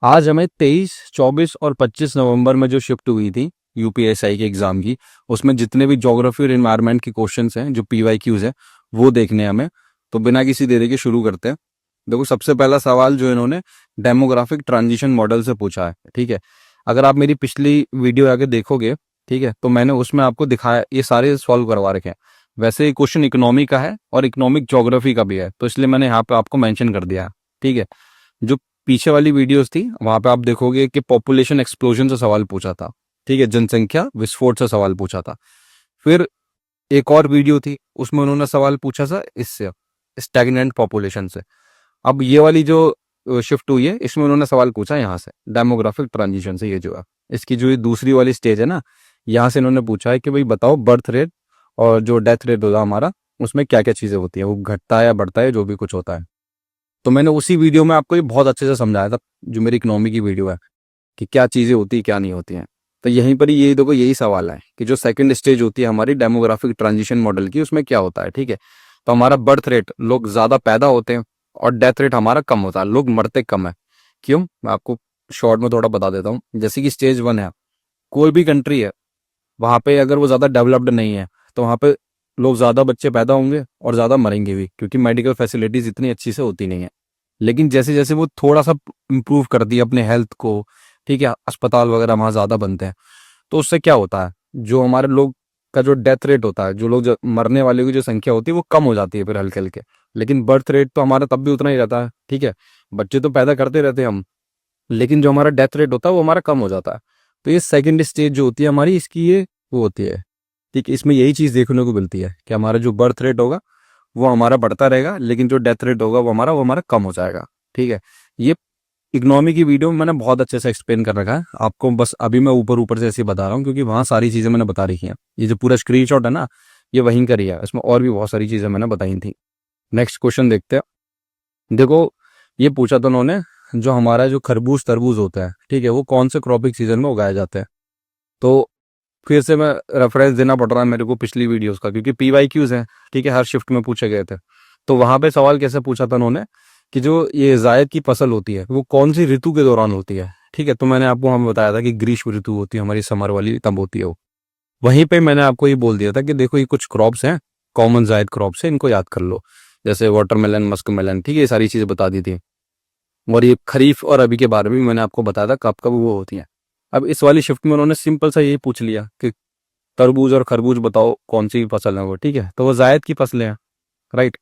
आज हमें 23, 24 और 25 नवंबर में जो शिफ्ट हुई थी यूपीएसआई के एग्जाम की, उसमें जितने भी ज्योग्राफी और इन्वायरमेंट के क्वेश्चंस हैं जो पीवाईक्यूज हैं वो देखने हैं हमें। तो बिना किसी देरी के शुरू करते हैं। देखो, सबसे पहला सवाल जो इन्होंने डेमोग्राफिक ट्रांजिशन मॉडल से पूछा है। ठीक है, अगर आप मेरी पिछली वीडियो आगे देखोगे, ठीक है, तो मैंने उसमें आपको दिखाया, ये सारे सॉल्व करवा रखे हैं। वैसे ये क्वेश्चन इकोनॉमी का है और इकोनॉमिक ज्योग्राफी का भी है, तो इसलिए मैंने यहाँ पे आपको मेंशन कर दिया है। ठीक है, जो पीछे वाली वीडियोस थी वहां पे आप देखोगे कि पॉपुलेशन एक्सप्लोजन से सवाल पूछा था। ठीक है, जनसंख्या विस्फोट से सवाल पूछा था। फिर एक और वीडियो थी, उसमें उन्होंने सवाल पूछा था इससे, स्टैग्नेंट पॉपुलेशन से। अब ये वाली जो शिफ्ट हुई है, इसमें उन्होंने सवाल पूछा यहाँ से डेमोग्राफिक ट्रांजिशन से। ये जो है इसकी जो ये दूसरी वाली स्टेज है ना, यहाँ से इन्होंने पूछा है कि भाई बताओ बर्थ रेट और जो डेथ रेट होता है हमारा, उसमें क्या क्या चीजें होती है, वो घटता है या बढ़ता है, जो भी कुछ होता है। तो मैंने उसी वीडियो में आपको ये बहुत अच्छे से समझाया था, जो मेरी इकोनॉमी की वीडियो है, कि क्या चीजें होती है क्या नहीं होती हैं। तो यहीं पर ही यही देखो, यही सवाल है कि जो सेकंड स्टेज होती है हमारी डेमोग्राफिक ट्रांजिशन मॉडल की, उसमें क्या होता है। ठीक है, तो हमारा बर्थ रेट, लोग ज्यादा पैदा होते हैं, और डेथ रेट हमारा कम होता है, लोग मरते कम है। क्यों, मैं आपको शॉर्ट में थोड़ा बता देता हूँ। जैसे कि स्टेज 1 है, कोई भी कंट्री है, वहां पे अगर वो ज्यादा डेवलप्ड नहीं है, तो वहां पे लोग ज्यादा बच्चे पैदा होंगे और ज्यादा मरेंगे भी, क्योंकि मेडिकल फैसिलिटीज इतनी अच्छी से होती नहीं है। लेकिन जैसे जैसे वो थोड़ा सा इम्प्रूव कर दिया अपने हेल्थ को, ठीक है, अस्पताल वगैरह वहाँ ज़्यादा बनते हैं, तो उससे क्या होता है, जो हमारे लोग का जो डेथ रेट होता है, जो लोग जो मरने वाले की जो संख्या होती है वो कम हो जाती है फिर हल्के हल्के। लेकिन बर्थ रेट तो हमारा तब भी उतना ही रहता है। ठीक है, बच्चे तो पैदा करते रहते हैं हम, लेकिन जो हमारा डेथ रेट होता है वो हमारा कम हो जाता है। तो ये सेकेंड स्टेज जो होती है हमारी, इसकी ये वो होती है। ठीक है, इसमें यही चीज़ देखने को मिलती है कि हमारा जो बर्थ रेट होगा वो हमारा बढ़ता रहेगा, लेकिन जो डेथ रेट होगा वो हमारा कम हो जाएगा। ठीक है, ये इकोनॉमी की वीडियो में मैंने बहुत अच्छे से एक्सप्लेन कर रखा है आपको, बस अभी मैं ऊपर ऊपर से ऐसे ही बता रहा हूँ, क्योंकि वहाँ सारी चीज़ें मैंने बता रखी हैं। ये जो पूरा स्क्रीनशॉट है ना, ये वहीं का ही है, इसमें और भी बहुत सारी चीज़ें मैंने बताई थी। नेक्स्ट क्वेश्चन देखते हैं। देखो, ये पूछा था उन्होंने, जो हमारा जो खरबूज तरबूज होता है, ठीक है, वो कौन से क्रॉपिंग सीजन में उगाया जाता है। तो फिर से मैं रेफरेंस देना पड़ रहा है मेरे को पिछली वीडियोस का, क्योंकि पीवाईक्यूज हैं। ठीक है, हर शिफ्ट में पूछे गए थे। तो वहां पे सवाल कैसे पूछा था उन्होंने, कि जो ये जायद की फसल होती है वो कौन सी ऋतु के दौरान होती है। ठीक है, तो मैंने आपको हमें बताया था कि ग्रीष्म ऋतु होती है हमारी, समर वाली तब होती है वो। वहीं पे मैंने आपको ये बोल दिया था कि देखो, ये कुछ क्रॉप्स हैं, कॉमन जायद क्रॉप्स हैं, इनको याद कर लो, जैसे वाटरमेलन, मस्क मेलन। ठीक है, ये सारी चीजें बता दी थी। और ये खरीफ और रबी के बारे में भी मैंने आपको बताया था कब कब वो होती हैं। अब इस वाली शिफ्ट में उन्होंने सिंपल सा यही पूछ लिया कि तरबूज और खरबूज बताओ कौन सी फसल है वो। ठीक है, तो वो जायद की फसलें हैं, राइट।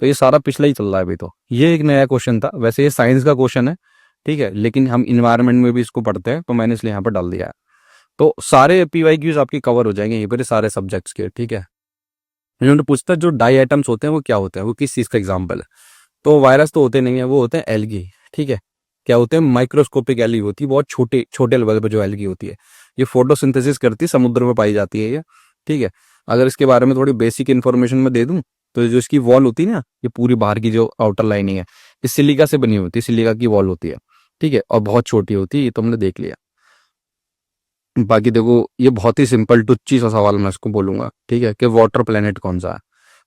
तो ये सारा पिछला ही चल रहा है अभी। तो ये एक नया क्वेश्चन था, वैसे ये साइंस का क्वेश्चन है। ठीक है, लेकिन हम इन्वायरमेंट में भी इसको पढ़ते हैं, तो मैंने इसलिए यहाँ पर डाल दिया है। तो सारे पीवाईक्यूज आपकी कवर हो जाएंगे यहीं पर, सारे सब्जेक्ट्स के। ठीक है, इन्होंने पूछता है जो डाई आइटम्स होते हैं वो क्या होते हैं, वो किस चीज़ का एग्जाम्पल है। तो वायरस तो होते नहीं है, वो होते हैं एल्गी। ठीक है, क्या होते हैं, माइक्रोस्कोपिक एल्गी होती है, बहुत छोटे छोटे लेवल पर जो एल्गी होती है, ये फोटोसिंथेसिस करती है, समुद्र में पाई जाती है ये। ठीक है, अगर इसके बारे में थोड़ी बेसिक इन्फॉर्मेशन मैं दे दूं, तो जो इसकी वॉल होती है ना, ये पूरी बाहर की जो आउटर लाइनिंग है, इस सिलिका से बनी होती है, सिलिका की वॉल होती है। ठीक है, और बहुत छोटी होती है, ये तो हमने देख लिया। बाकी देखो, ये बहुत ही सिंपल टुच्ची सा सवाल मैं इसको बोलूंगा। ठीक है, कि वाटर प्लेनेट कौन सा है,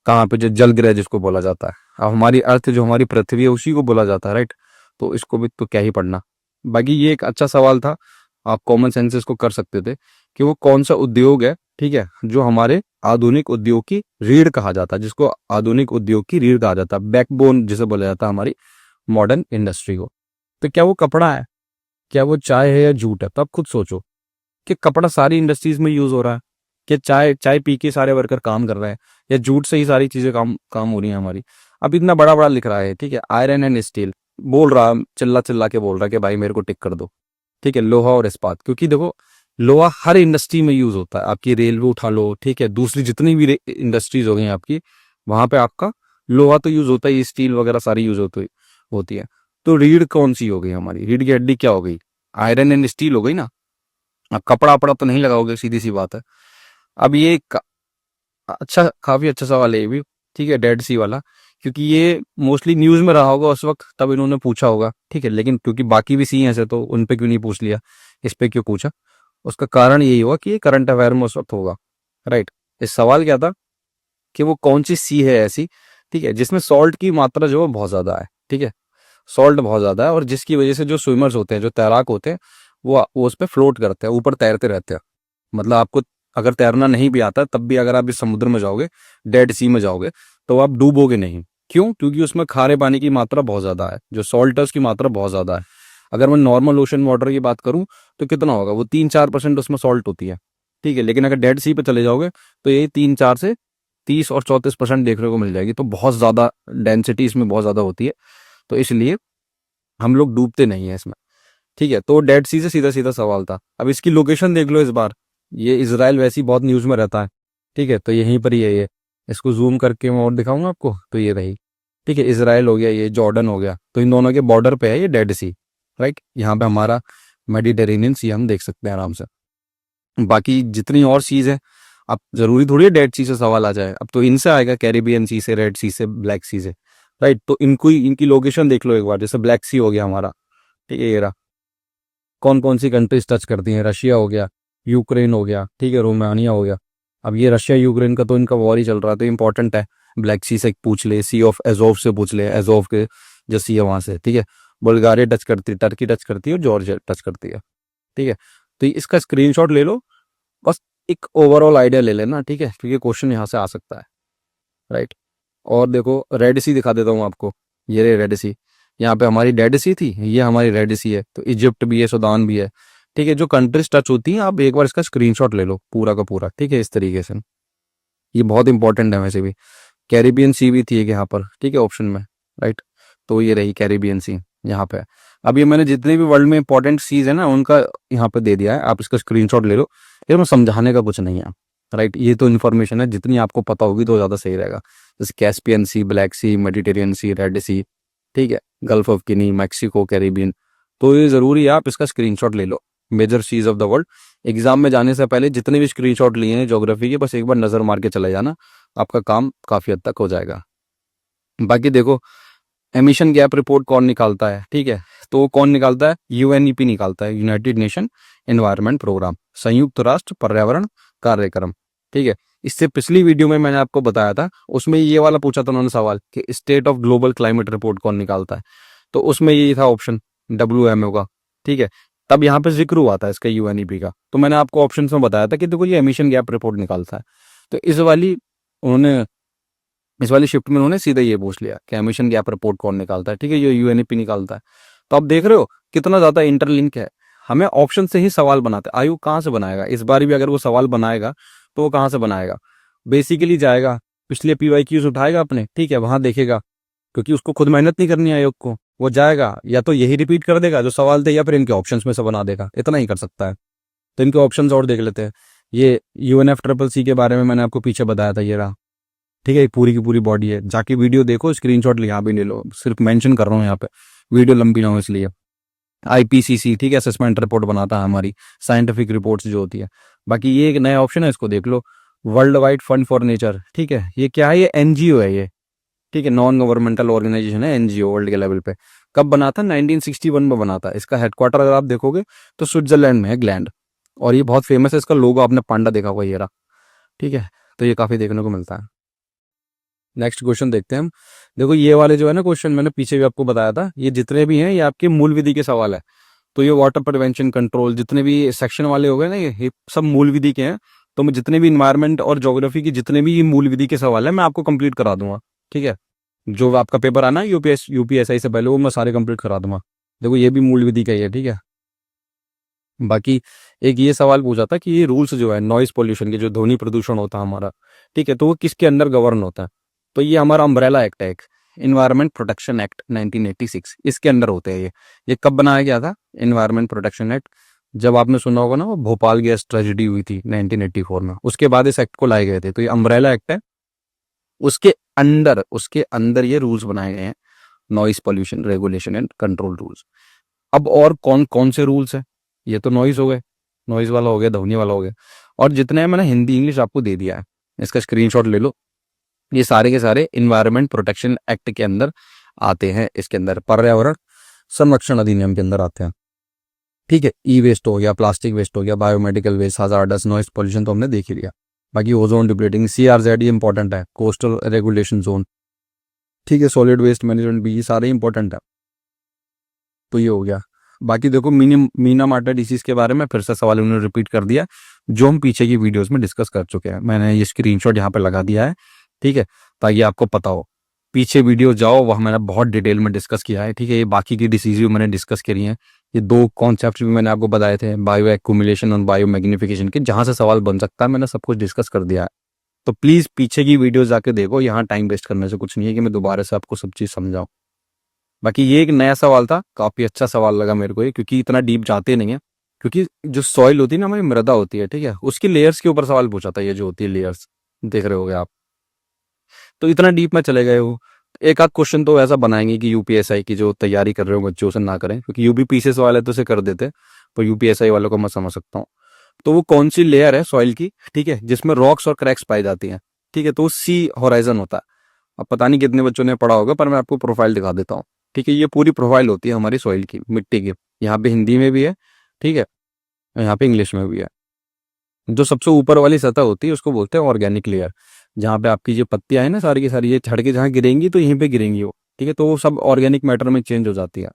कहाँ पे जो जल ग्रह जिसको बोला जाता है। अब हमारी अर्थ जो हमारी पृथ्वी है उसी को बोला जाता है, राइट। तो इसको भी तो क्या ही पढ़ना। बाकी ये एक अच्छा सवाल था, आप कॉमन सेंस इसको कर सकते थे, कि वो कौन सा उद्योग है, ठीक है, जो हमारे आधुनिक उद्योग की रीढ़ कहा जाता है, जिसको आधुनिक उद्योग की रीढ़ कहा जाता है, बैकबोन जिसे बोला जाता है हमारी मॉडर्न इंडस्ट्री को। तो क्या वो कपड़ा है, क्या वो चाय है या जूट है। तो आप खुद सोचो कि कपड़ा सारी इंडस्ट्रीज में यूज हो रहा है, कि चाय चाय पी के सारे वर्कर काम कर रहे हैं, या जूट से ही सारी चीजें काम काम हो रही हैं हमारी। अब इतना बड़ा बड़ा लिख रहा है, ठीक है, आयरन एंड स्टील बोल रहा, चिल्ला चिल्ला के बोल रहा है कि भाई मेरे को टिक कर दो। ठीक है, लोहा और इस्पात, क्योंकि देखो, लोहा हर इंडस्ट्री में यूज होता है। आपकी रेलवे उठा लो, ठीक है, दूसरी जितनी भी इंडस्ट्रीज हो गई आपकी, वहां पे आपका लोहा तो यूज होता है, स्टील वगैरह सारी यूज होती है। तो रीढ़ कौन सी हो गई हमारी, रीढ़ की हड्डी क्या हो गई, आयरन एंड स्टील हो गई ना। अब कपड़ा वपड़ा तो नहीं लगाओगे, सीधी सी बात है। अब ये अच्छा, काफी अच्छा सवाल है ये भी। ठीक है, डेड सी वाला, क्योंकि ये मोस्टली न्यूज में रहा होगा उस वक्त, तब इन्होंने पूछा होगा। ठीक है, लेकिन क्योंकि बाकी भी सी हैं ऐसे, तो उन पे क्यों नहीं पूछ लिया, इस पे क्यों पूछा। उसका कारण यही हुआ कि ये करंट अफेयर में उस वक्त होगा, राइट। इस सवाल क्या था, कि वो कौन सी सी है ऐसी, ठीक है, जिसमें सॉल्ट की मात्रा जो है बहुत ज्यादा है। ठीक है, सॉल्ट बहुत ज़्यादा है, और जिसकी वजह से जो स्विमर्स होते हैं, जो तैराक होते हैं, वो उस पर फ्लोट करते हैं, ऊपर तैरते रहते हैं। मतलब आपको अगर तैरना नहीं भी आता तब भी अगर आप इस समुद्र में जाओगे, डेड सी में जाओगे, तो आप डूबोगे नहीं। क्यों? क्योंकि उसमें खारे पानी की मात्रा बहुत ज़्यादा है, जो सॉल्ट है उसकी मात्रा बहुत ज़्यादा है। अगर मैं नॉर्मल ओशन वाटर की बात करूँ तो कितना होगा, वो 3-4% उसमें सॉल्ट होती है, ठीक है। लेकिन अगर डेड सी पे चले जाओगे तो ये 3-4 से 30 और 34% देखने को मिल जाएगी। तो बहुत ज़्यादा डेंसिटी इसमें बहुत ज़्यादा होती है, तो इसलिए हम लोग डूबते नहीं है इसमें, ठीक है। तो डेड सी से सीधा सीधा सवाल था। अब इसकी लोकेशन देख लो इस बार, ये इसराइल वैसे ही बहुत न्यूज़ में रहता है, ठीक है। तो यहीं पर ही है ये। इसको जूम करके मैं और दिखाऊंगा आपको, तो ये रही, ठीक है। इसराइल हो गया, ये जॉर्डन हो गया, तो इन दोनों के बॉर्डर पे है ये डेड सी, राइट। यहाँ पे हमारा मेडिटेरेनियन सी हम देख सकते हैं आराम से। बाकी जितनी और चीज़ है, अब जरूरी थोड़ी है डेड सी से सवाल आ जाए, अब तो इनसे आएगा, कैरिबियन सी से, रेड सी से, ब्लैक सी से, राइट। तो इनको ही, इनकी लोकेशन देख लो एक बार। जैसे ब्लैक सी हो गया हमारा, ठीक है, ये रहा। कौन कौन सी कंट्रीज टच करती हैं? रशिया हो गया, यूक्रेन हो गया, ठीक है, रोमानिया हो गया। अब ये रशिया यूक्रेन का तो इनका वॉर ही चल रहा है, तो इंपॉर्टेंट है। ब्लैक सी से पूछ ले, सी ऑफ एजोव से पूछ ले, एजोव के जो सी है वहां से, ठीक है। बुल्गारिया टच करती है, टर्की टच करती है, और जॉर्जिया टच करती है, ठीक है। तो इसका स्क्रीनशॉट ले लो, बस एक ओवरऑल आइडिया ले लेना, ठीक है, क्योंकि क्वेश्चन यहाँ से आ सकता है, राइट। और देखो रेड सी दिखा देता हूँ आपको, ये रे रेड सी। यहाँ पे हमारी डेड सी थी, ये हमारी रेड सी है। तो इजिप्ट भी है, सूडान भी है, ठीक है। जो कंट्रीज टच होती हैं, आप एक बार इसका स्क्रीनशॉट ले लो पूरा का पूरा, ठीक है, इस तरीके से। ये बहुत इंपॉर्टेंट है वैसे भी। कैरिबियन सी भी थी एक यहाँ पर, ठीक है, ऑप्शन में, राइट। तो ये रही कैरिबियन सी यहाँ पे। अब ये मैंने जितने भी वर्ल्ड में इंपॉर्टेंट सीज है ना, उनका यहाँ पे दे दिया है, आप इसका स्क्रीनशॉट ले लो। ये मैं समझाने का कुछ नहीं है, राइट। ये तो इन्फॉर्मेशन है, जितनी आपको पता होगी तो ज़्यादा सही रहेगा। जैसे Caspian sea, black sea, Mediterranean sea, red sea, ठीक है, gulf of Guinea, Mexico, Caribbean. तो ये ज़रूरी है आप इसका स्क्रीनशॉट ले लो, major seas of the world. Exam में जाने से पहले जितने भी स्क्रीनशॉट लिए हैं ज्योग्राफी के, बस एक बार नज़र मार के चले जाना, आपका काम काफ़ी हद तक हो जाएगा। बाकी देखो, एमिशन गैप रिपोर्ट कौन निकालता है, ठीक है। तो कौन निकालता है? यूएनईपी निकालता है, यूनाइटेड नेशन एनवायरनमेंट प्रोग्राम, संयुक्त राष्ट्र पर्यावरण कार्यक्रम, ठीक है। इससे पिछली वीडियो में मैंने आपको बताया था, उसमें ये वाला पूछा था उन्होंने सवाल कि state of global climate report कौन निकालता है, तो उसमें यही था ऑप्शन, WMO का, ठीक है। तब यहाँ पे जिक्र हुआ था इसका यूएनईपी का, तो मैंने आपको ऑप्शन में बताया था कि देखो ये एमिशन गैप रिपोर्ट निकालता है। तो उन्होंने इस वाली शिफ्ट में उन्होंने सीधा ये पूछ लिया कि एमिशन गैप रिपोर्ट कौन निकालता है, ठीक है, ये यूएनईपी निकालता है। तो आप देख रहे हो कितना ज्यादा इंटरलिंक है। हमें ऑप्शन से ही सवाल बनाते हैं। आयु कहाँ से बनाएगा इस बार भी? अगर वो सवाल बनाएगा तो वो कहाँ से बनाएगा? बेसिकली जाएगा, पिछले PYQs उठाएगा अपने, ठीक है, वहां देखेगा, क्योंकि उसको खुद मेहनत नहीं करनी है आयोग को। वो जाएगा या तो यही रिपीट कर देगा जो सवाल थे, या फिर इनके ऑप्शंस में से बना देगा, इतना ही कर सकता है। तो इनके ऑप्शंस और देख लेते हैं। ये UNFCCC के बारे में मैंने आपको पीछे बताया था, ये रहा, ठीक है, पूरी की पूरी बॉडी है। जाके वीडियो देखो, स्क्रीनशॉट यहाँ भी ले लो, सिर्फ मेंशन कर रहा हूँ यहाँ पे, वीडियो लंबी ना हो इसलिए। IPCC, ठीक है, असेसमेंट रिपोर्ट बनाता है हमारी, साइंटिफिक रिपोर्ट्स जो होती है। बाकी ये एक नया ऑप्शन है, इसको देख लो, world wide fund for nature, ठीक है। ये क्या है? ये NGO है ये, ठीक है, नॉन गवर्नमेंटल ऑर्गेनाइजेशन है, NGO वर्ल्ड के लेवल पे। कब बना था? 1961 में बना था। इसका हेडक्वार्टर अगर आप देखोगे तो स्विट्जरलैंड में है, ग्लैंड। और ये बहुत फेमस है, इसका लोगो आपने पांडा देखा होगा, ये रहा, ठीक है। तो ये काफी देखने को मिलता है। नेक्स्ट क्वेश्चन देखते हैं हम। देखो ये वाले जो है ना क्वेश्चन, मैंने पीछे भी आपको बताया था, ये जितने भी हैं ये आपके मूल विधि के सवाल है। तो ये वाटर प्रिवेंशन कंट्रोल, जितने भी सेक्शन वाले हो गए ना, ये सब मूल विधि के हैं। तो मैं जितने भी इन्वायरमेंट और ज्योग्राफी की जितने भी मूल विधि के सवाल है, मैं आपको कंप्लीट करा दूंगा, ठीक है। जो आपका पेपर आना है UPSI से पहले, वो मैं सारे कंप्लीट करा दूंगा। देखो ये भी मूल विधि का ही है, ठीक है। बाकी एक ये सवाल पूछा था कि ये रूल्स जो है नॉइज पोल्यूशन के, जो ध्वनि प्रदूषण होता है हमारा, ठीक है, तो वो किसके अंदर गवर्न होता है? तो ये हमारा अम्ब्रेला एक्ट है, इन्वायरमेंट प्रोटेक्शन एक्ट 1986, इसके अंडर होते हैं ये कब बनाया गया था इन्वायरमेंट प्रोटेक्शन एक्ट? जब आपने सुना होगा ना, वो भोपाल गैस ट्रेजेडी हुई थी 1984 में, उसके बाद इस एक्ट को लाए गए थे। तो ये अम्ब्रेला एक्ट है, उसके अंदर ये रूल्स बनाए गए हैं, noise pollution regulation and control rules. अब और कौन कौन से रूल्स है? ये तो नॉइज हो गए, नॉइज वाला हो गया, ध्वनि वाला हो गया, और जितने हैं मैंने हिंदी इंग्लिश आपको दे दिया है, इसका स्क्रीनशॉट ले लो। ये सारे के सारे इन्वायरमेंट प्रोटेक्शन एक्ट के अंदर आते हैं, इसके अंदर पर्यावरण संरक्षण अधिनियम के अंदर आते हैं, ठीक है। ई वेस्ट हो गया, प्लास्टिक वेस्ट हो गया, biomedical waste, hazardous, noise pollution तो हमने देख ही लिया। बाकी ओजोन डिप्लीटिंग, CRZ ये इंपॉर्टेंट है, कोस्टल रेगुलेशन जोन, ठीक है, सॉलिड वेस्ट मैनेजमेंट भी, ये सारे इंपॉर्टेंट है। तो ये हो गया। बाकी देखो मीना मार्टा डिसीज के बारे में फिर से सवाल उन्होंने रिपीट कर दिया, जो हम पीछे की वीडियोस में डिस्कस कर चुके हैं। मैंने ये स्क्रीनशॉट यहाँ पे लगा दिया है, ठीक है, ताकि आपको पता हो। पीछे वीडियो जाओ, वहाँ मैंने बहुत डिटेल में डिस्कस किया है, ठीक है। ये बाकी की डिसीज भी मैंने डिस्कस करी हैं। ये दो कॉन्सेप्ट भी मैंने आपको बताए थे, बायो एक्यूमुलेशन और बायो मैग्निफिकेशन के, जहाँ से सवाल बन सकता है मैंने सब कुछ डिस्कस कर दिया है। तो प्लीज पीछे की वीडियो जाके देखो, यहाँ टाइम वेस्ट करने से कुछ नहीं है कि मैं दोबारा से आपको सब चीज समझाऊं। बाकी ये एक नया सवाल था, काफी अच्छा सवाल लगा मेरे को ये, क्योंकि इतना डीप जाते नहीं है। क्योंकि जो सॉइल होती है ना, हमारी मृदा होती है, ठीक है, उसकी लेयर्स के ऊपर सवाल पूछा था, ये जो होती है लेयर्स, देख रहे होगे आप। तो इतना डीप में चले गए हो, एक आध क्वेश्चन तो ऐसा बनाएंगे कि यूपीएसआई की जो तैयारी कर रहे हो बच्चों से ना करें, क्योंकि यूपीपीसीएस वाले तो उसे कर देते, पर यूपीएसआई वालों को मैं समझ सकता हूँ। तो वो कौन सी लेयर है सॉइल की, ठीक है, जिसमें रॉक्स और क्रैक्स पाई जाती हैं, ठीक है, तो वो सी होराइजन होता है। अब पता नहीं कितने बच्चों ने पढ़ा होगा, पर मैं आपको प्रोफाइल दिखा देता हूँ, ठीक है। ये पूरी प्रोफाइल होती है हमारी सॉइल की, मिट्टी की। यहाँ पे हिंदी में भी है, ठीक है, यहाँ पे इंग्लिश में भी है। जो सबसे ऊपर वाली सतह होती है उसको बोलते हैं ऑर्गेनिक लेयर, जहाँ पे आपकी जो पत्तियां है ना सारी की सारी, ये छड़ के जहाँ गिरेंगी तो यहीं पे गिरेंगी वो, ठीक है, तो वो सब ऑर्गेनिक मैटर में चेंज हो जाती है।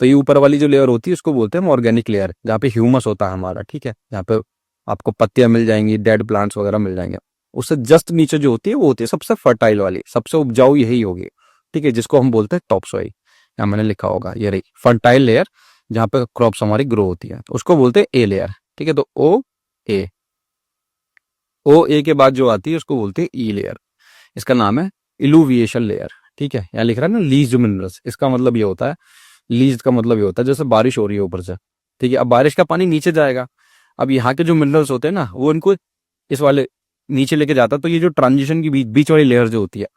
तो ये ऊपर वाली जो लेयर होती है उसको बोलते हैं हम ऑर्गेनिक लेयर, जहाँ पे ह्यूमस होता है हमारा, ठीक है, जहाँ पे आपको पत्तियां मिल जाएंगी, डेड प्लांट्स वगैरह मिल जाएंगे। उससे जस्ट नीचे जो होती है वो होती है सबसे फर्टाइल वाली, सबसे उपजाऊ यही होगी, ठीक है, जिसको हम बोलते हैं टॉप सॉइल। यहाँ मैंने लिखा होगा, ये रही फर्टाइल लेयर, जहाँ पे क्रॉप्स हमारी ग्रो होती है, तो उसको बोलते हैं ए लेयर, ठीक है। तो ए ओ ए के बाद जो आती है उसको बोलते हैं ई लेयर, इसका नाम है इलुविएशन लेयर, ठीक है। यहाँ लिख रहा है ना लीज मिनरल्स, इसका मतलब ये होता है, लीज का मतलब ये होता है जैसे बारिश हो रही है ऊपर से, ठीक है, अब बारिश का पानी नीचे जाएगा, अब यहाँ के जो मिनरल्स होते हैं ना वो इनको इस वाले नीचे लेके जाता है। तो ये जो ट्रांजिशन की बीच वाली लेयर जो होती है,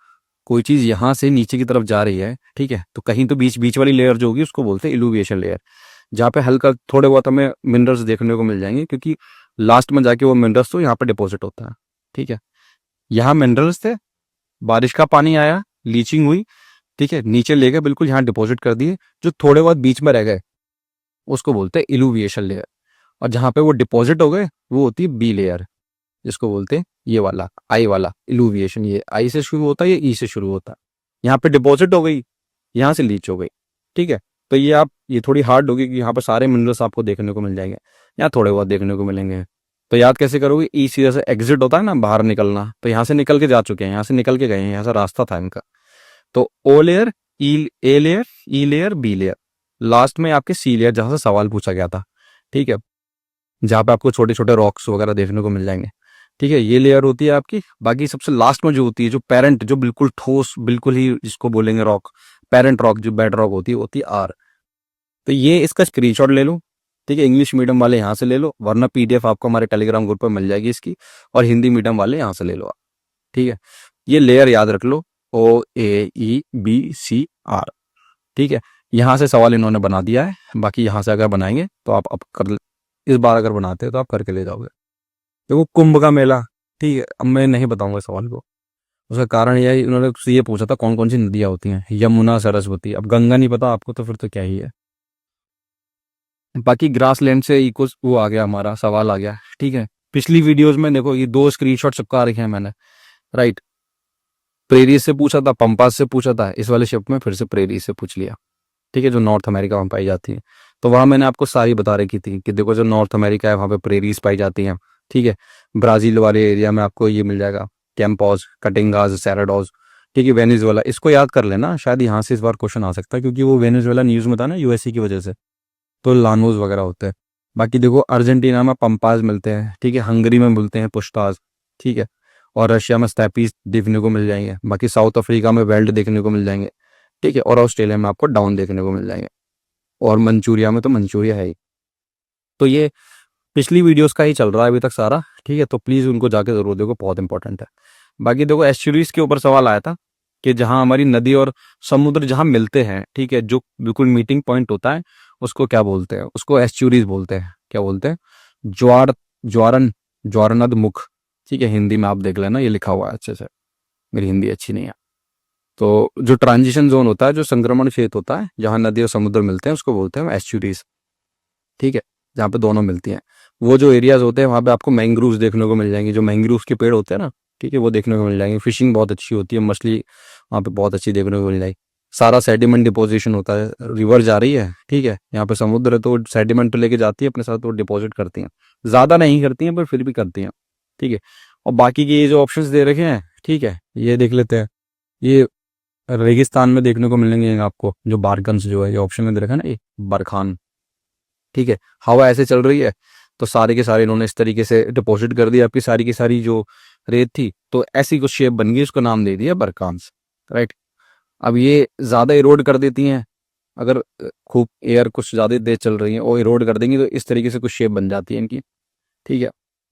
कोई चीज यहाँ से नीचे की तरफ जा रही है, ठीक है, तो कहीं तो बीच वाली लेयर जो होगी उसको बोलते हैं इलुविएशन लेयर, जहाँ पे हल्का थोड़े बहुत हमें मिनरल्स देखने को मिल जाएंगे, क्योंकि लास्ट में जाके वो मिनरल्स तो यहाँ पे डिपॉजिट होता है, ठीक है। यहाँ मिनरल्स थे, बारिश का पानी आया, लीचिंग हुई, ठीक है, नीचे ले गए बिल्कुल यहाँ डिपॉजिट कर दिए, जो थोड़े बहुत बीच में रह गए उसको बोलते हैं इलुविएशन लेयर। और जहाँ पे वो डिपॉजिट हो गए वो होती है बी लेयर, जिसको बोलते हैं ये वाला आई वाला इलुविएशन। ये आई से शुरू होता है, ये ई से शुरू होता है। यहाँ पे डिपॉजिट हो गई, यहाँ से लीच हो गई, ठीक है। तो ये थोड़ी हार्ड होगी कि यहाँ पर सारे मिनरल्स आपको देखने को मिल जाएंगे, यहाँ थोड़े बहुत देखने को मिलेंगे। तो याद कैसे करोगे, ई सीधे से एग्जिट होता है ना, बाहर निकलना, तो यहाँ से निकल के जा चुके हैं, यहाँ से निकल के गए हैं, यहाँ से रास्ता था इनका। तो O layer, E A layer, E layer, B layer, last में आपके सी लेयर जहां से सवाल पूछा गया था, ठीक है, जहाँ पे आपको छोटे छोटे रॉक्स वगैरह देखने को मिल जाएंगे, ठीक है, ये लेयर होती है आपकी। बाकी सबसे लास्ट में जो होती है, जो पेरेंट, जो बिल्कुल ठोस, बिल्कुल ही जिसको बोलेंगे रॉक, पेरेंट रॉक, जो बेड रॉक होती है आर। तो ये इसका स्क्रीनशॉट ले लो, ठीक है, इंग्लिश मीडियम वाले यहाँ से ले लो, वरना पीडीएफ आपको हमारे टेलीग्राम ग्रुप पर मिल जाएगी इसकी, और हिंदी मीडियम वाले यहाँ से ले लो आप, ठीक है। ये लेयर याद रख लो, OAEBCR, ठीक है। यहाँ से सवाल इन्होंने बना दिया है, बाकी यहाँ से अगर बनाएंगे तो आप अब कर, इस बार अगर बनाते हैं तो आप करके ले जाओगे। देखो कुंभ का मेला, ठीक है, अब मैं नहीं बताऊंगा सवाल को, उसका कारण यह है इन्होंने ये पूछा था कौन कौन सी नदियां होती हैं, यमुना, सरस्वती। अब गंगा नहीं पता आपको तो फिर तो क्या ही है। बाकी ग्रासलैंड से इको वो आ गया, हमारा सवाल आ गया, ठीक है। पिछली वीडियोस में देखो ये 2 स्क्रीनशॉट चिपका रखे हैं मैंने, राइट। प्रेरीज से पूछा था, पंपास से पूछा था, इस वाले शिफ्ट में फिर से प्रेरीज से पूछ लिया, ठीक है, जो नॉर्थ अमेरिका में पाई जाती है। तो वहां मैंने आपको सारी बता रखी थी कि देखो जो नॉर्थ अमेरिका है वहां पे प्रेरीज पाई जाती हैं, ठीक है। ब्राजील वाले एरिया में आपको ये मिल जाएगा, कैंपॉज, कटिंगाज, सैराडोज, ठीक है। वेनेजुएला, इसको याद कर लेना, शायद यहाँ से इस बार क्वेश्चन आ सकता है, क्योंकि वो वेनेजुएला न्यूज में था ना यूएसए की वजह से, तो लानोज वगैरह होते हैं। बाकी देखो अर्जेंटीना में पंपाज मिलते हैं, ठीक है, हंगरी में मिलते हैं पुश्ताज, ठीक है, और रशिया में स्टैपीज देखने को मिल जाएंगे। बाकी साउथ अफ्रीका में वेल्ड देखने को मिल जाएंगे, ठीक है, और ऑस्ट्रेलिया में आपको डाउन देखने को मिल जाएंगे, और मंचूरिया में तो मंचूरिया है ही। तो ये पिछली वीडियोस का ही चल रहा है अभी तक सारा, ठीक है, तो प्लीज उनको जाके जरूर देखो, बहुत इंपॉर्टेंट है। बाकी देखो एस्चुरीज के ऊपर सवाल आया था कि जहां हमारी नदी और समुद्र जहां मिलते हैं, ठीक है, जो बिल्कुल मीटिंग पॉइंट होता है उसको क्या बोलते हैं, उसको एस्चुरीज बोलते हैं। क्या बोलते हैं, ज्वार, ज्वारन, ज्वारनद मुख, ठीक है, हिंदी में आप देख लेना, ये लिखा हुआ है अच्छे से, मेरी हिंदी अच्छी नहीं है। तो जो ट्रांजिशन जोन होता है, जो संक्रमण क्षेत्र होता है जहां नदी और समुद्र मिलते हैं, उसको बोलते हैं एस्चुरीज, ठीक है, जहाँ पे दोनों मिलती हैं। वो जो एरियाज होते हैं वहाँ पे आपको मैंग्रूव्स देखने को मिल जाएंगे, जो मैंग्रूव्स के पेड़ होते हैं ना, ठीक है, वो देखने को मिल जाएंगे। फिशिंग बहुत अच्छी होती है, मछली वहाँ पे बहुत अच्छी देखने को मिल जाएगी, सारा सेडिमेंट डिपोजिशन होता है, रिवर जा रही है, ठीक है, यहाँ पे समुद्र है तो सेडिमेंट तो लेके जाती है अपने साथ, तो डिपॉजिट करती हैं, ज़्यादा नहीं करती हैं पर फिर भी करती हैं, ठीक है। और बाकी के ये जो ऑप्शंस दे रखे हैं, ठीक है, ये देख लेते हैं। ये रेगिस्तान में देखने को मिलेंगे आपको जो बारकन्स जो है, ये ऑप्शन में दे रखा है ना, ये बरखान, ठीक है। हवा ऐसे चल रही है तो सारे के सारे इन्होंने इस तरीके से डिपॉजिट कर दिया आपकी सारी की सारी जो रेत थी, तो ऐसी कुछ शेप बन गई, उसका नाम दे दिया बरकान्स, राइट। अब ये ज़्यादा इरोड कर देती हैं, अगर खूब एयर कुछ ज़्यादा देर चल रही है और इरोड कर देंगी तो इस तरीके से कुछ शेप बन जाती है इनकी, ठीक है।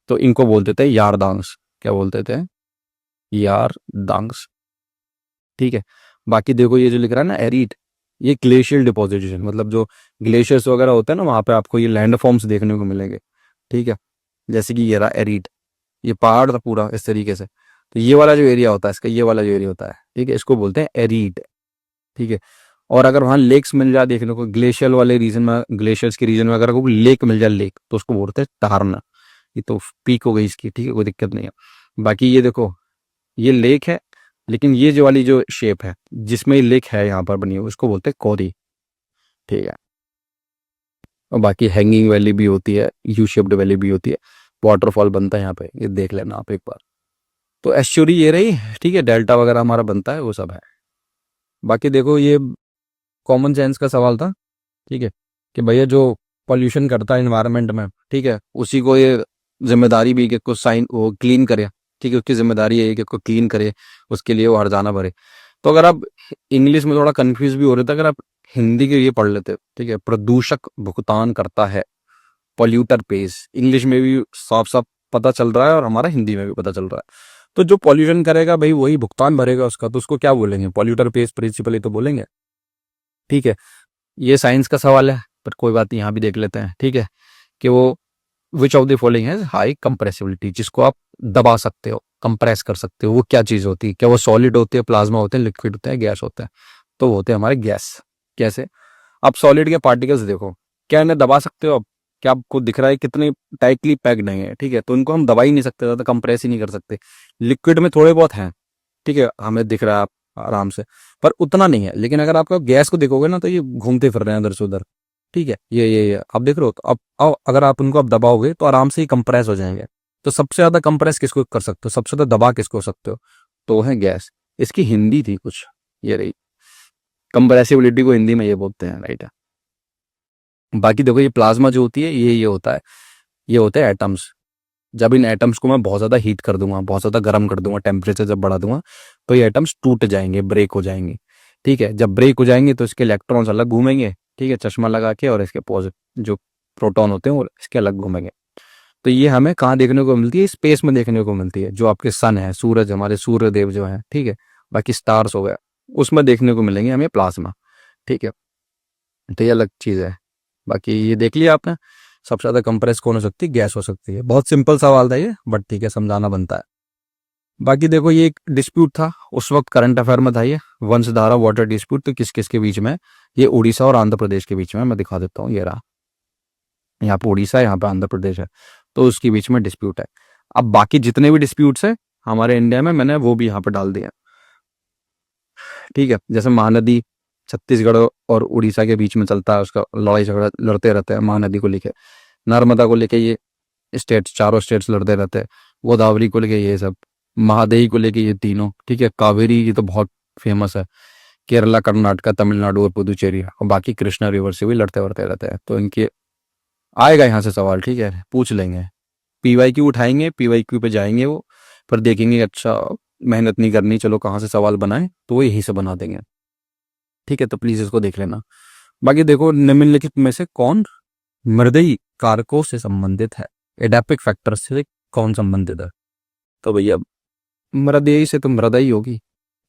तो इनको बोलते थे यारदांग्स, क्या बोलते थे, यारदांग्स, ठीक है। बाकी देखो ये जो लिख रहा है ना एरीट, ये ग्लेशियल डिपोजिशन, मतलब जो ग्लेशियर्स वगैरह होते हैं ना वहाँ पे आपको ये लैंड फॉर्म्स देखने को मिलेंगे, ठीक है। जैसे कि ये रहा एरीट, ये पहाड़ था पूरा इस तरीके से, तो ये वाला जो एरिया होता है इसका, ये वाला जो एरिया होता है, ठीक है, इसको बोलते हैं एरीड, ठीक है। और अगर वहाँ लेक्स मिल जाए देखने को, ग्लेशियर वाले रीजन में, ग्लेशियर्स के रीजन में अगर कोई लेक मिल जाए, लेक, तो उसको बोलते हैं टारना। ये तो पीक हो गई इसकी, ठीक है, कोई दिक्कत नहीं है। बाकी ये देखो, ये लेक है, लेकिन ये जो वाली जो शेप है जिसमें ये लेक है यहाँ पर बनी हुई, उसको बोलते हैं कोरी, ठीक है। और बाकी हैंगिंग वैली भी होती है, यू शेप्ड वैली भी होती है, वाटरफॉल बनता है यहाँ पे, ये देख लेना आप एक बार। तो एस्चुरी ये रही, ठीक है, डेल्टा वगैरह हमारा बनता है वो सब है। बाकी देखो ये कॉमन सेंस का सवाल था, ठीक है, कि भैया जो पॉल्यूशन करता है इन्वायरमेंट में, ठीक है, उसी को ये जिम्मेदारी भी कि को साइन वो क्लीन करे, ठीक है, उसकी जिम्मेदारी है कि को क्लीन करे, उसके लिए वो हर्जाना भरे। तो अगर आप इंग्लिश में थोड़ा कंफ्यूज भी हो रहे थे, अगर आप हिंदी के ये पढ़ लेते, ठीक है, प्रदूषक भुगतान करता है, पॉल्यूटर पेज, इंग्लिश में भी साफ साफ पता चल रहा है और हमारा हिंदी में भी पता चल रहा है। तो जो पॉल्यूशन करेगा भाई वही भुगतान भरेगा उसका, तो उसको क्या बोलेंगे, पॉल्यूटर पेज प्रिंसिपल ही तो बोलेंगे, ठीक है। ये साइंस का सवाल है पर कोई बात नहीं, यहाँ भी देख लेते हैं, ठीक है, कि वो विच ऑफ द फॉलोइंग है हाई कंप्रेसिबिलिटी, जिसको आप दबा सकते हो, कंप्रेस कर सकते हो, वो क्या चीज होती है, क्या वो सॉलिड होती है, प्लाज्मा होते हैं, लिक्विड होता है, गैस होता है, तो वो होते हैं हमारे गैस। कैसे, आप सॉलिड के पार्टिकल्स देखो, क्या इन्हें दबा सकते हो आप, क्या आपको दिख रहा है कितने टाइटली पैक्ड है, ठीक है, तो इनको हम दबा ही नहीं सकते, ज्यादा कंप्रेस ही नहीं कर सकते। लिक्विड में थोड़े बहुत हैं, ठीक है, हमें दिख रहा है आप आराम से, पर उतना नहीं है। लेकिन अगर आपका गैस को देखोगे ना तो ये घूमते फिर रहे हैं इधर से उधर, ठीक है, ये आप देख रहे हो, तो अब अगर आप उनको अब दबाओगे तो आराम से ही कंप्रेस हो जाएंगे। तो सबसे ज्यादा कंप्रेस किसको कर सकते हो, सबसे ज्यादा दबा किसको हो सकते हो, तो वो है गैस। इसकी हिंदी थी कुछ, ये रही, कंप्रेसिबिलिटी को हिंदी में ये बोलते हैं, राइट है। बाकी देखो ये प्लाज्मा जो होती है ये होता है, ये होते हैं एटम्स। जब इन एटम्स को मैं बहुत ज़्यादा हीट कर दूंगा, बहुत ज़्यादा गर्म कर दूंगा, टेम्परेचर जब बढ़ा दूंगा, तो ये एटम्स टूट जाएंगे, ब्रेक हो जाएंगे, ठीक है। जब ब्रेक हो जाएंगे तो इसके इलेक्ट्रॉन्स अलग घूमेंगे, ठीक है, चश्मा लगा के, और इसके पॉजिटिव जो प्रोटॉन होते हैं वो इसके अलग घूमेंगे। तो ये हमें कहाँ देखने को मिलती है, स्पेस में देखने को मिलती है, जो आपके सन है, सूरज, हमारे सूर्य देव जो है, ठीक है, बाकी स्टार्स हो गया, उसमें देखने को मिलेंगे हमें प्लाज्मा, ठीक है। तो ये अलग चीज़ है। बाकी ये देख लिया आपने, सबसे ज्यादा कंप्रेस कौन हो सकती है, गैस हो सकती है। बहुत सिंपल सवाल था ये, बट ठीक है, समझाना बनता है। बाकी देखो ये एक डिस्प्यूट था उस वक्त, करंट अफेयर में था ये, वंशधारा वाटर डिस्प्यूट, तो किस किस के बीच में, ये उड़ीसा और आंध्र प्रदेश के बीच में, मैं दिखा देता हूँ, ये रहा, यहाँ पे उड़ीसा है, यहाँ पे आंध्र प्रदेश है, तो उसके बीच में डिस्प्यूट है। अब बाकी जितने भी डिस्प्यूट्स है हमारे इंडिया में, मैंने वो भी यहाँ पे डाल दिया, ठीक है। जैसे महानदी छत्तीसगढ़ और उड़ीसा के बीच में चलता है, उसका लड़ाई झगड़ा लड़ते रहते हैं महानदी को लेके। नर्मदा को लेके ये स्टेट्स, चारों स्टेट्स लड़ते रहते हैं। गोदावरी को लेके ये सब, महादेवी को लेके ये तीनों, ठीक है। कावेरी ये तो बहुत फेमस है, केरला, कर्नाटका, तमिलनाडु और पुदुचेरी, और बाकी कृष्णा रिवर से भी लड़ते वड़ते रहते हैं। तो इनके आएगा यहाँ से सवाल, ठीक है, पूछ लेंगे, पीवाईक्यू उठाएंगे, पीवाईक्यू पे जाएंगे वो, पर देखेंगे अच्छा मेहनत नहीं करनी, चलो कहाँ से सवाल बनाए, तो वो यहीं से बना देंगे, ठीक है। तो प्लीज इसको देख लेना। बाकी देखो निम्नलिखित में से कौन मृदई कारकों से संबंधित है, एडापिक फैक्टर से कौन संबंधित है, तो भैया मृदई से तो मृदा ही होगी,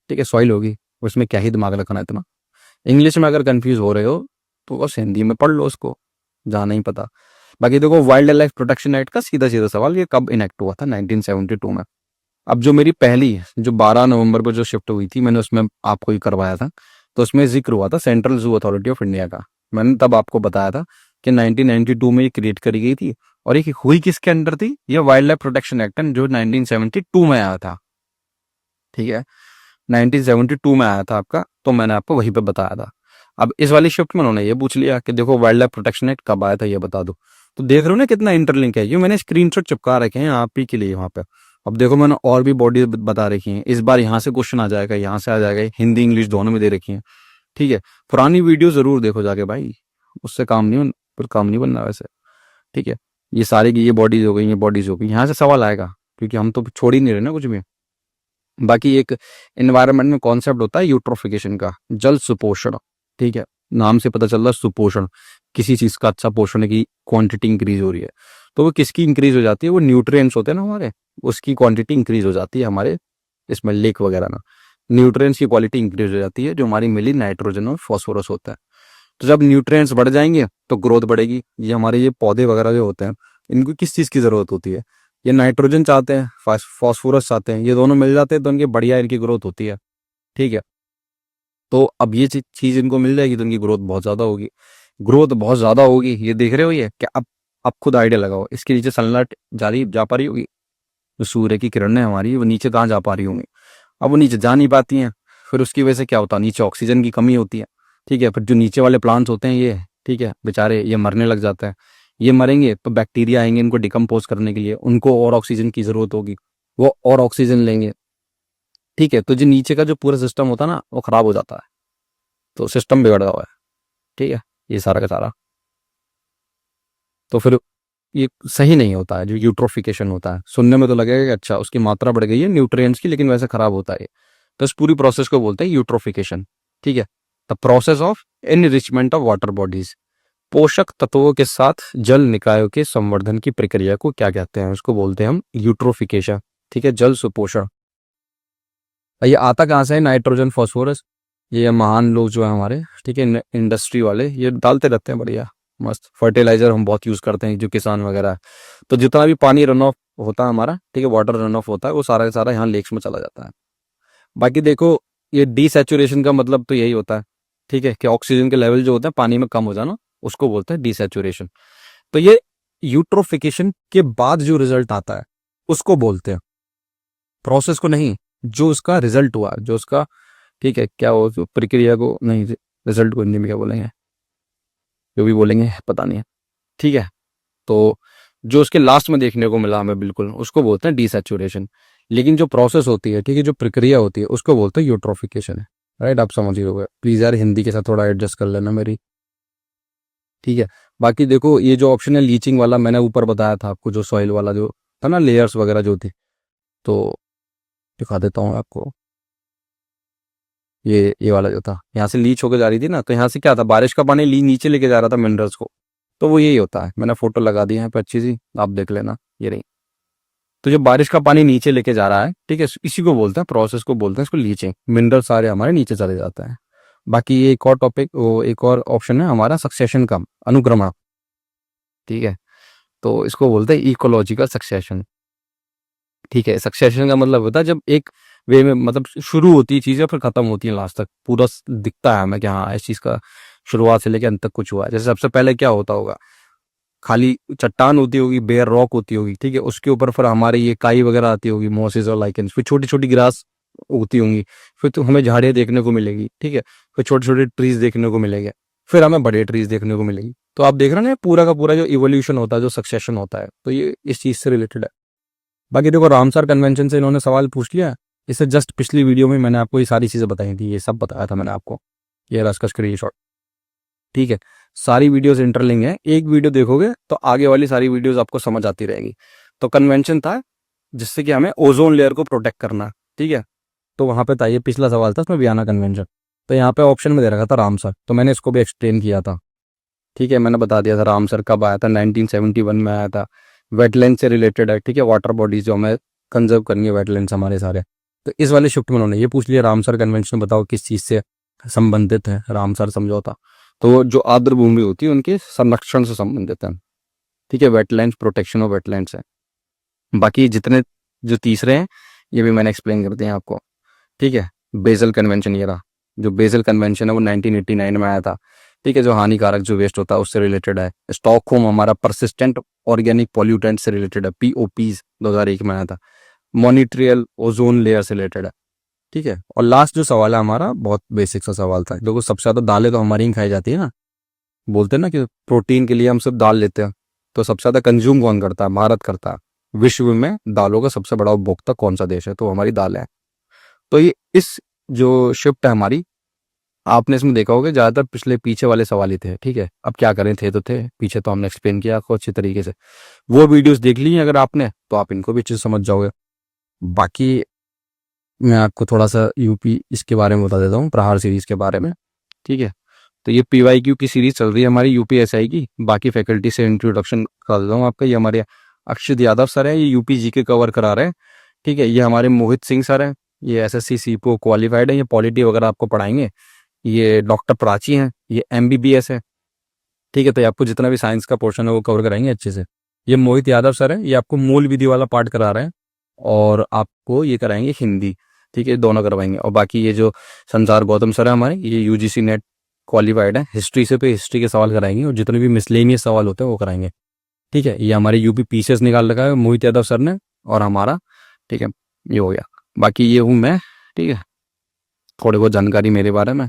ठीक है, सॉइल होगी, उसमें क्या ही दिमाग रखना है इतना। इंग्लिश में अगर कंफ्यूज हो रहे हो तो बस हिंदी में पढ़ लो उसको, जहाँ नहीं पता। बाकी देखो वाइल्ड लाइफ प्रोटेक्शन एक्ट का सीधा सीधा सवाल, ये कब इनेक्ट हुआ था, 1972 में। अब जो मेरी पहली जो 12 नवंबर पर जो शिफ्ट हुई थी, मैंने उसमें आपको ही करवाया था, तो उसमें जिक्र हुआ था central zoo authority of India का। मैंने तब आपको बताया था कि 1992 में ये क्रिएट करी गई थी, और ये हुई किसके अंडर थी, ये वाइल्ड लाइफ प्रोटेक्शन एक्ट जो 1972 में आया था, ठीक है। 1972 में आया था आपका, तो मैंने आपको वहीं पे बताया था। अब इस वाली शिफ्ट में उन्होंने ये पूछ लिया कि देखो वाइल्ड लाइफ प्रोटेक्शन एक्ट कब आया था ये बता दो। तो देख रहे हो ना कितना इंटरलिंक है, ये मैंने स्क्रीनशॉट चिपका रखे हैं आप ही के लिए वहाँ पे। अब देखो मैंने और भी बॉडी बता रखी है, इस बार यहाँ से क्वेश्चन आ जाएगा, यहाँ से आ जाएगा, हिंदी इंग्लिश दोनों में दे रखी है। ठीक है, पुरानी वीडियो जरूर देखो जाके भाई, उससे काम नहीं फिर काम नहीं बनना वैसे। ठीक है, ये सारी की ये बॉडीज हो गई, ये बॉडीज हो गई, यहाँ से सवाल आएगा क्योंकि हम तो छोड़ ही नहीं रहे ना कुछ भी। बाकी एक एनवायरनमेंट में कॉन्सेप्ट होता है यूट्रोफिकेशन का, जल सुपोषण। ठीक है, नाम से पता चल रहा है सुपोषण, किसी चीज का अच्छा पोषण की क्वांटिटी इंक्रीज हो रही है। तो वो किसकी इंक्रीज हो जाती है, वो न्यूट्रिएंट्स होते हैं ना हमारे, उसकी क्वांटिटी इंक्रीज हो जाती है हमारे इसमें लेक वगैरह में। न्यूट्रिएंट्स की क्वालिटी इंक्रीज हो जाती है, जो हमारी मिली नाइट्रोजन और फॉस्फोरस होता है। तो जब न्यूट्रिएंट्स बढ़ जाएंगे तो ग्रोथ बढ़ेगी। ये हमारे ये पौधे वगैरह जो होते हैं, इनको किस चीज़ की ज़रूरत होती है, ये नाइट्रोजन चाहते हैं, फॉस्फोरस चाहते हैं, ये दोनों मिल जाते हैं तो इनकी बढ़िया इनकी ग्रोथ होती है। ठीक है, तो अब ये चीज़ इनको मिल जाएगी तो इनकी ग्रोथ बहुत ज़्यादा होगी। ग्रोथ बहुत ज़्यादा होगी, ये देख रहे हो ये क्या, अब खुद आइडिया लगाओ, इसके नीचे सनलाइट जा पा रही होगी, जो सूर्य की किरणें हमारी वो नीचे कहाँ जा पा रही होंगी, अब वो नीचे जा नहीं पाती हैं। फिर उसकी वजह से क्या होता है, नीचे ऑक्सीजन की कमी होती है। ठीक है, फिर जो नीचे वाले प्लांट्स होते हैं ये, ठीक है, बेचारे ये मरने लग जाते हैं। ये मरेंगे तो बैक्टीरिया आएंगे इनको डिकम्पोज करने के लिए, उनको और ऑक्सीजन की जरूरत होगी, वो और ऑक्सीजन लेंगे। ठीक है, तो जो नीचे का जो पूरा सिस्टम होता है ना वो खराब हो जाता है, तो सिस्टम बिगड़ हुआ है। ठीक है, ये सारा का सारा, तो फिर ये सही नहीं होता है जो यूट्रोफिकेशन होता है। सुनने में तो लगेगा कि अच्छा उसकी मात्रा बढ़ गई है न्यूट्रिएंट्स की, लेकिन वैसे खराब होता है। तो इस पूरी प्रोसेस को बोलते हैं यूट्रोफिकेशन। ठीक है, the process of enrichment of water bodies, पोषक तत्वों के साथ जल निकायों के संवर्धन की प्रक्रिया को क्या कहते हैं, उसको बोलते हैं हम यूट्रोफिकेशन। ठीक है, जल सुपोषण। ये आता कहाँ से है, नाइट्रोजन फॉस्फोरस, ये महान लोग जो है हमारे, ठीक है, इंडस्ट्री वाले, ये डालते रहते हैं बढ़िया मस्त फर्टिलाइजर, हम बहुत यूज करते हैं जो किसान वगैरह है। तो जितना भी पानी रन ऑफ होता है हमारा, ठीक है, वाटर रन ऑफ होता है, वो सारा का सारा यहाँ लेक्स में चला जाता है। बाकी देखो, ये डीसैचुरेशन का मतलब तो यही होता है, ठीक है, कि ऑक्सीजन के लेवल जो होते हैं पानी में कम हो जाना, उसको बोलते हैं डीसैचुरेशन। तो ये यूट्रोफिकेशन के बाद जो रिजल्ट आता है उसको बोलते हैं, प्रोसेस को नहीं, जो उसका रिजल्ट हुआ, जो उसका, ठीक है, क्या हो प्रक्रिया को नहीं, रिजल्ट को हिंदी में क्या बोलेंगे, जो भी बोलेंगे पता नहीं है। ठीक है, तो जो उसके लास्ट में देखने को मिला हमें बिल्कुल, उसको बोलते हैं डीसैचुरेशन। लेकिन जो प्रोसेस होती है, ठीक है, जो प्रक्रिया होती है, उसको बोलते हैं यूट्रोफिकेशन है। राइट, आप समझ ही होगा। प्लीज यार हिंदी के साथ थोड़ा एडजस्ट कर लेना मेरी। ठीक है, बाकी देखो ये जो ऑप्शन है लीचिंग वाला, मैंने ऊपर बताया था आपको, जो सॉइल वाला जो था ना, लेयर्स वगैरह जो थी, तो दिखा देता हूँ आपको। ये वाला जो था, यहाँ से लीच होकर जा रही थी ना, तो यहाँ से क्या था, बारिश का पानी नीचे लेके जा रहा था मिनरल्स को, तो वो यही होता है। मैंने फोटो लगा दी है यहाँ पे अच्छी सी, आप देख लेना, ये रही। तो जब बारिश का पानी नीचे लेके जा रहा है, ठीक है, इसी को बोलते हैं, प्रोसेस को बोलते हैं, इसको लीचिंग। मिनरल सारे हमारे नीचे चले जाते हैं। बाकी ये एक और टॉपिक, वो एक और ऑप्शन है हमारा सक्सेशन का, अनुक्रमण। ठीक है, तो इसको बोलते हैं इकोलॉजिकल सक्सेशन। ठीक है, सक्सेशन का मतलब होता है जब एक वे में, मतलब शुरू होती है चीजें फिर खत्म होती है लास्ट तक, पूरा दिखता है हमें कि हाँ इस चीज का शुरुआत से लेकर अंत तक कुछ हुआ है। जैसे सबसे पहले क्या होता होगा, खाली चट्टान होती होगी, बेयर रॉक होती होगी, ठीक है, उसके ऊपर फिर हमारे ये काई वगैरह आती होगी, मोसेस और लाइकेंस, फिर छोटी छोटी ग्रास उगती होंगी, फिर तो हमें झाड़ियाँ देखने को मिलेगी। ठीक है, फिर छोटे छोटे ट्रीज देखने को मिलेंगे, फिर हमें बड़े ट्रीज देखने को मिलेगी। तो आप देख रहे हैं ना, पूरा का पूरा जो इवोल्यूशन होता है, जो सक्सेशन होता है, तो ये इस चीज से रिलेटेड है। बाकी देखो, रामसर कन्वेंशन से इन्होंने सवाल पूछ लिया, इससे जस्ट पिछली वीडियो में मैंने आपको ये सारी चीजें बताई थी, ये सब बताया था मैंने आपको, ये रहा इसका स्क्रीनशॉट। ठीक है, सारी वीडियोस इंटरलिंक है, एक वीडियो देखोगे तो आगे वाली सारी वीडियोस आपको समझ आती रहेगी। तो कन्वेंशन था जिससे कि हमें ओजोन लेयर को प्रोटेक्ट करना। ठीक है, तो वहां पे था, ये पिछला सवाल था उसमें वियना कन्वेंशन। तो यहाँ पे ऑप्शन में दे रखा था रामसर, तो मैंने इसको भी एक्सप्लेन किया था। ठीक है, मैंने बता दिया था रामसर कब आया था, 1971 में आया था, वेटलैंड से रिलेटेड है। ठीक है, वाटर बॉडीज जो हमें कंजर्व करनी है, वेटलैंड्स हमारे सारे। तो इस वाले शिफ्ट में उन्होंने ये पूछ लिया, रामसर कन्वेंशन बताओ किस चीज से संबंधित है रामसर समझौता। तो जो आर्द्र भूमि होती है उनके संरक्षण से संबंधित है। ठीक है, वेटलैंड्स, प्रोटेक्शन ऑफ वेटलैंड्स है। बाकी जितने जो तीसरे हैं ये भी मैंने एक्सप्लेन कर दिया आपको। ठीक है, बेसल कन्वेंशन ये रहा, जो बेसल कन्वेंशन है वो 1989 में आया था। ठीक है, जो हानिकारक जो वेस्ट होता है उससे रिलेटेड है। स्टॉकहोम हमारा परसिस्टेंट ऑर्गेनिक पॉल्यूटेंट से रिलेटेड है, POPs 2001 में आया था। मॉनिट्रियल ओजोन लेयर से रिलेटेड है। ठीक है। और लास्ट जो सवाल है हमारा, बहुत बेसिक सा सवाल था। देखो सबसे ज्यादा दालें तो हमारी ही खाई जाती है ना, बोलते हैं ना कि प्रोटीन के लिए हम सब दाल लेते हैं। तो सबसे ज्यादा कंज्यूम कौन करता है? भारत करता है। विश्व में दालों का सबसे बड़ा उपभोक्ता कौन सा देश है? तो हमारी दाल है। तो ये इस जो शिफ्ट है हमारी, आपने इसमें देखा होगा ज्यादातर पिछले पीछे वाले सवाल ही थे। ठीक है, अब क्या करें, थे तो थे, पीछे तो हमने एक्सप्लेन किया आपको अच्छे तरीके से। वो वीडियोस देख ली अगर आपने, तो आप इनको भी अच्छे से समझ जाओगे। बाकी मैं आपको थोड़ा सा यूपी इसके बारे में बता देता हूँ, प्रहार सीरीज के बारे में। ठीक है, तो ये पीवाईक्यू की सीरीज चल रही है हमारी यूपीएसआई की। बाकी फैकल्टी से इंट्रोडक्शन करा देता हूँ आपका। ये हमारे अक्षित यादव सर है, ये यूपी जी के कवर करा रहे हैं। ठीक है, ये हमारे मोहित सिंह सर हैं, ये एसएससी सीपो क्वालिफाइड है, ये पॉलिटी वगैरह आपको पढ़ाएंगे। ये डॉक्टर प्राची हैं, ये एमबीबीएस है। ठीक है, तो ये आपको जितना भी साइंस का पोर्शन है वो कवर कराएंगे अच्छे से। ये मोहित यादव सर है, ये आपको मूल विधि वाला पार्ट करा रहे हैं, और आपको ये कराएंगे हिंदी। ठीक है, दोनों करवाएंगे। और बाकी ये जो संसार गौतम सर है हमारे, ये यूजीसी नेट क्वालिफाइड है, हिस्ट्री से पे हिस्ट्री के सवाल कराएंगे, और जितने भी मिसलेनियस सवाल होते हैं वो कराएंगे। ठीक है, ये हमारे यूपी पीसीएस निकाल रखा है मोहित यादव सर ने, और हमारा। ठीक है, ये हो गया। बाकी ये हूँ मैं। ठीक है, थोड़ी बहुत जानकारी मेरे बारे में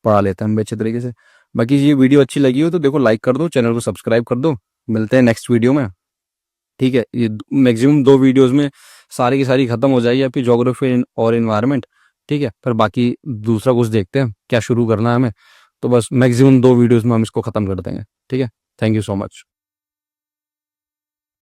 पढ़ा लेते हैं हम अच्छे तरीके से। बाकी ये वीडियो अच्छी लगी हो तो देखो लाइक कर दो, चैनल को सब्सक्राइब कर दो। मिलते हैं नेक्स्ट वीडियो में। ठीक है, ये मैक्सिमम 2 वीडियोस में सारी की सारी खत्म हो जाएगी आपकी ज्योग्राफी और इन्वायरमेंट। ठीक है, फिर बाकी दूसरा कुछ देखते हैं क्या शुरू करना है हमें। तो बस मैक्सिमम 2 वीडियोस में हम इसको खत्म कर देंगे। ठीक है, थैंक यू सो मच।